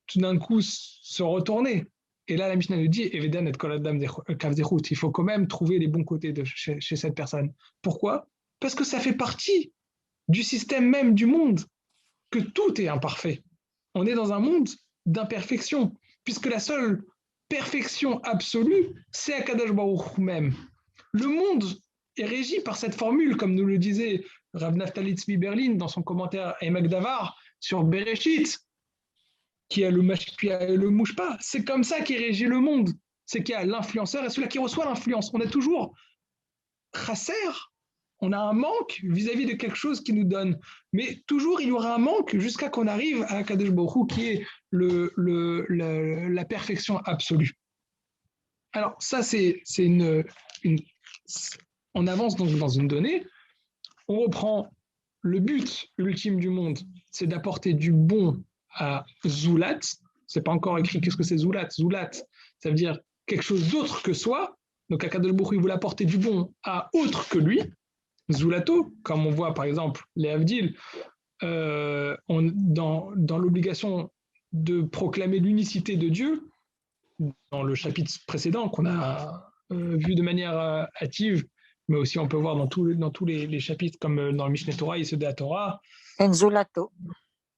tout d'un coup se retourner. Et là, la Mishnah nous dit, Evedan et kol adam kav zechut, il faut quand même trouver les bons côtés chez cette personne. Pourquoi? Parce que ça fait partie du système même du monde, que tout est imparfait. On est dans un monde d'imperfection, puisque la seule perfection absolue, c'est Akadosh Baruch Hu même. Le monde est régi par cette formule, comme nous le disait Rav Naftali Tzvi Berlin dans son commentaire à Emek Davar sur Bereshit, qui a le mouche pas. C'est comme ça qu'est régi le monde. C'est qu'il y a l'influenceur et celui qui reçoit l'influence. On a toujours chasser, on a un manque vis-à-vis de quelque chose qui nous donne. Mais toujours, il y aura un manque jusqu'à qu'on arrive à Kadosh Baruch Hu, qui est la perfection absolue. Alors, ça, c'est on avance donc dans une donnée. On reprend le but ultime du monde, c'est d'apporter du bon à Zoulat. C'est pas encore écrit qu'est-ce que c'est Zoulat. Zoulat, ça veut dire quelque chose d'autre que soi. Donc, Akadosh Baruch Hu, il voulait apporter du bon à autre que lui. Zoulato, comme on voit par exemple les Havdil, dans l'obligation de proclamer l'unicité de Dieu, dans le chapitre précédent qu'on a vu de manière hâtive, mais aussi on peut voir dans tous les chapitres, comme dans le Mishneh Torah et ceux de la Torah. Enzulato.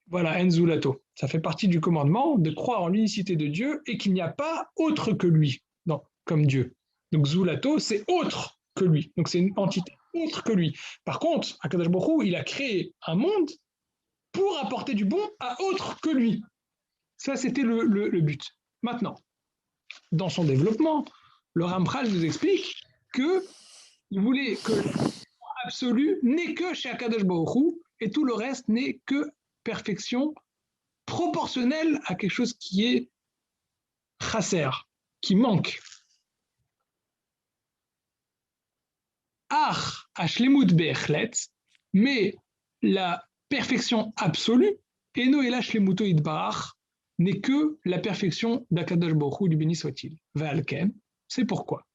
Voilà, Enzulato. Ça fait partie du commandement de croire en l'unicité de Dieu et qu'il n'y a pas autre que lui, non, comme Dieu. Donc Zulato, c'est autre que lui. Donc c'est une entité autre que lui. Par contre, Akadosh Baruch Hu, il a créé un monde pour apporter du bon à autre que lui. Ça, c'était le but. Maintenant, dans son développement, le Ramchal nous explique qu'il voulait que l'absolu n'est que chez Akadosh Baruch Hu et tout le reste n'est que perfection proportionnelle à quelque chose qui est chasser, qui manque. Ach hashlemut be'echlet, mais la perfection absolue, eno ela shlemuto idbarach, n'est que la perfection d'Akadosh Baruch Hu, du béni soit-il. Ve'alken, c'est pourquoi.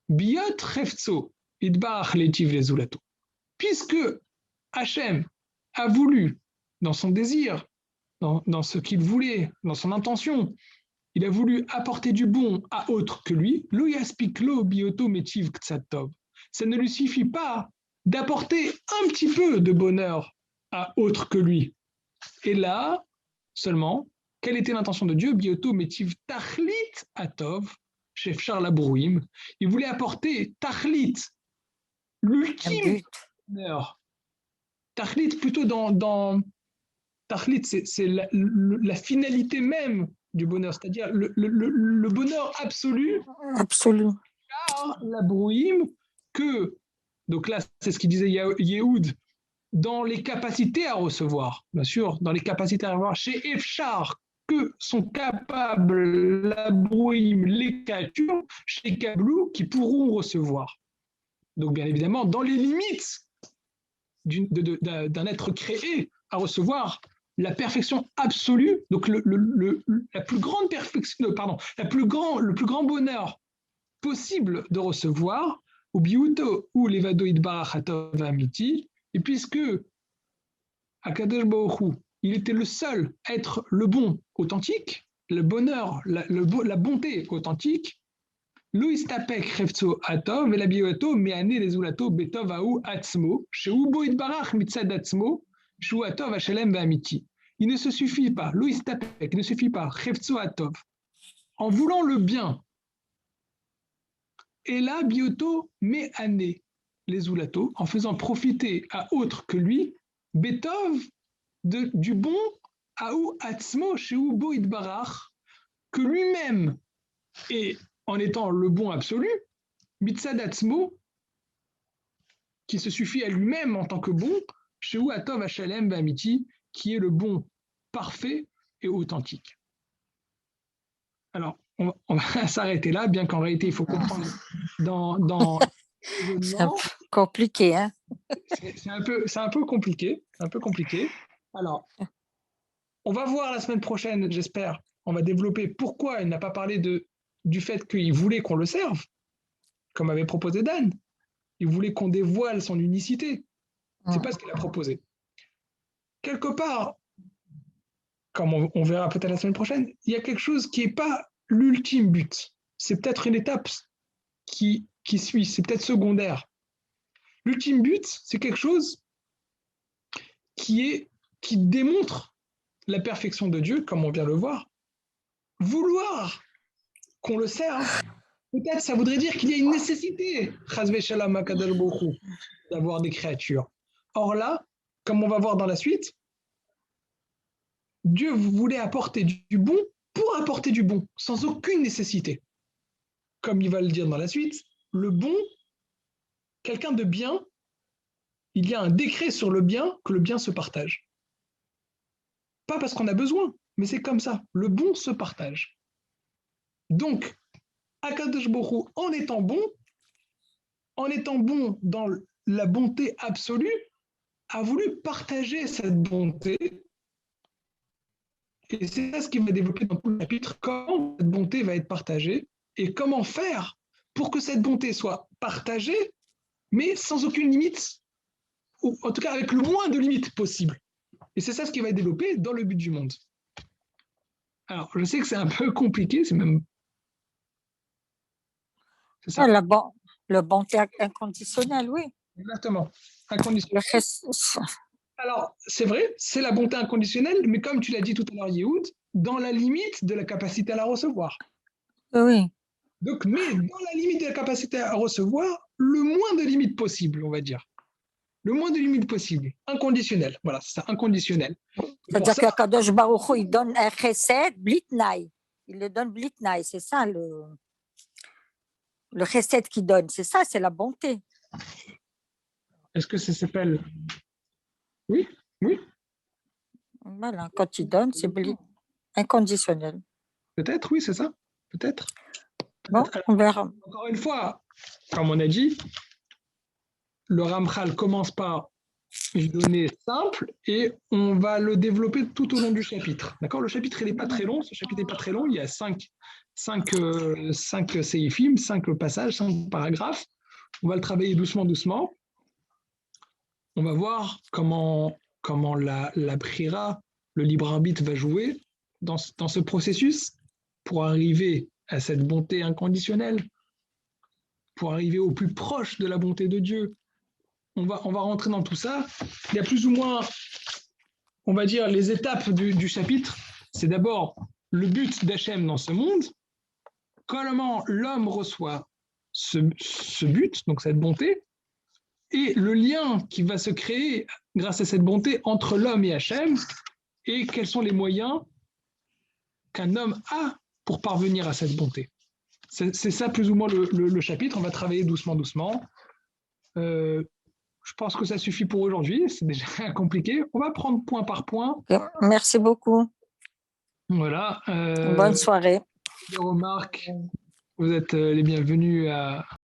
Biot refzo idbarach letiv lezulato. Puisque Hachem a voulu, dans son désir, dans ce qu'il voulait, dans son intention, il a voulu apporter du bon à autre que lui, lo yaspik lo bioto metiv ktsatov. Ça ne lui suffit pas d'apporter un petit peu de bonheur à autre que lui. Et là, seulement, quelle était l'intention de Dieu? Bioto metiv tachlit atov, chef Charles Abrouim. Il voulait apporter tachlit, l'ultime bonheur. Tachlit, plutôt dans tachlit, c'est la finalité même du bonheur, c'est-à-dire le bonheur absolu. Absolu. L'abrouim, que, donc là, c'est ce qu'il disait Yehoud, dans les capacités à recevoir, bien sûr, dans les capacités à recevoir, chez Efchar, que sont capables l'abrouim, les créatures, chez Kablou, qui pourront recevoir. Donc, bien évidemment, dans les limites d'un être créé à recevoir la perfection absolue, donc la plus grande perfection, pardon, le plus grand bonheur possible de recevoir, ou biuto ou levado idbarach hatov amiti, et puisque Akadosh Baruch Hu, il était le seul à être le bon authentique, le bonheur, la bonté authentique, lo istapek refzo hatov et la bioto meane lezulato betov aou atzmo, sheu bo idbarach mitzad atzmo, sheu hatov hashalem ve'amiti. Il ne se suffit pas, lo istapek, il ne suffit pas, refzo hatov, en voulant le bien. Et là, bioto met année les oulato en faisant profiter à autre que lui, Betov, du bon, Aou Atzmo, Sheu Bo Idbarach, que lui-même, et en étant le bon absolu, Mitzad Atzmo, qui se suffit à lui-même en tant que bon, Sheu Atov Hashalem Bamiti, qui est le bon parfait et authentique. Alors, on va s'arrêter là, bien qu'en réalité, il faut comprendre dans c'est un peu compliqué, hein? C'est un peu compliqué. Alors, on va voir la semaine prochaine, j'espère. On va développer pourquoi il n'a pas parlé du fait qu'il voulait qu'on le serve, comme avait proposé Dan. Il voulait qu'on dévoile son unicité. Ce n'est Mm. pas ce qu'il a proposé. Quelque part, comme on verra peut-être la semaine prochaine, il y a quelque chose qui n'est pas l'ultime but. C'est peut-être une étape qui suit, c'est peut-être secondaire. L'ultime but, c'est quelque chose qui démontre la perfection de Dieu, comme on vient de le voir. Vouloir qu'on le serve, peut-être ça voudrait dire qu'il y a une nécessité, d'avoir des créatures. Or là, comme on va voir dans la suite, Dieu voulait apporter du bon pour apporter du bon, sans aucune nécessité. Comme il va le dire dans la suite, le bon, quelqu'un de bien, il y a un décret sur le bien que le bien se partage. Pas parce qu'on a besoin, mais c'est comme ça. Le bon se partage. Donc, Akadosh Baruch Hu, en étant bon dans la bonté absolue, a voulu partager cette bonté. Et c'est ça ce qu'il va développer dans tout le chapitre, comment cette bonté va être partagée et comment faire pour que cette bonté soit partagée, mais sans aucune limite, ou en tout cas avec le moins de limites possible. Et c'est ça ce qu'il va développer dans le but du monde. Alors, je sais que c'est un peu compliqué, c'est même... C'est ça. Le bonté inconditionnelle, oui. Exactement. Inconditionnel. Le reste, Alors, c'est vrai, c'est la bonté inconditionnelle, mais comme tu l'as dit tout à l'heure, Yehoud, dans la limite de la capacité à la recevoir. oui. Donc, mais dans la limite de la capacité à recevoir, le moins de limites possible, on va dire. Le moins de limites possible. Inconditionnel. Voilà, c'est ça, inconditionnel. C'est-à-dire que Kadosh Baruch Hu, il donne un chesed blitnaï. Il le donne blitnaï. C'est ça le chesed qu'il donne. C'est ça, c'est la bonté. Est-ce que ça s'appelle... Oui, oui. Voilà, quand il donne, c'est inconditionnel. Peut-être, oui, c'est ça. Peut-être. Bon, on verra. Encore une fois, comme on a dit, le Ramchal commence par une donnée simple et on va le développer tout au long du chapitre. D'accord ? Le chapitre, il n'est pas très long. Ce chapitre n'est pas très long. Il y a 5 séifim, 5 passages, 5 paragraphes. On va le travailler doucement, doucement. On va voir comment la brira, le libre arbitre, va jouer dans ce processus pour arriver à cette bonté inconditionnelle, pour arriver au plus proche de la bonté de Dieu. On va rentrer dans tout ça. Il y a plus ou moins, on va dire, les étapes du chapitre. C'est d'abord le but d'Hachem dans ce monde, comment l'homme reçoit ce but, donc cette bonté, et le lien qui va se créer grâce à cette bonté entre l'homme et Hachem, et quels sont les moyens qu'un homme a pour parvenir à cette bonté. C'est ça plus ou moins le chapitre. On va travailler doucement, doucement. Je pense que ça suffit pour aujourd'hui. C'est déjà compliqué. On va prendre point par point. Merci beaucoup. Voilà. Bonne soirée. Des remarques. Vous êtes les bienvenus à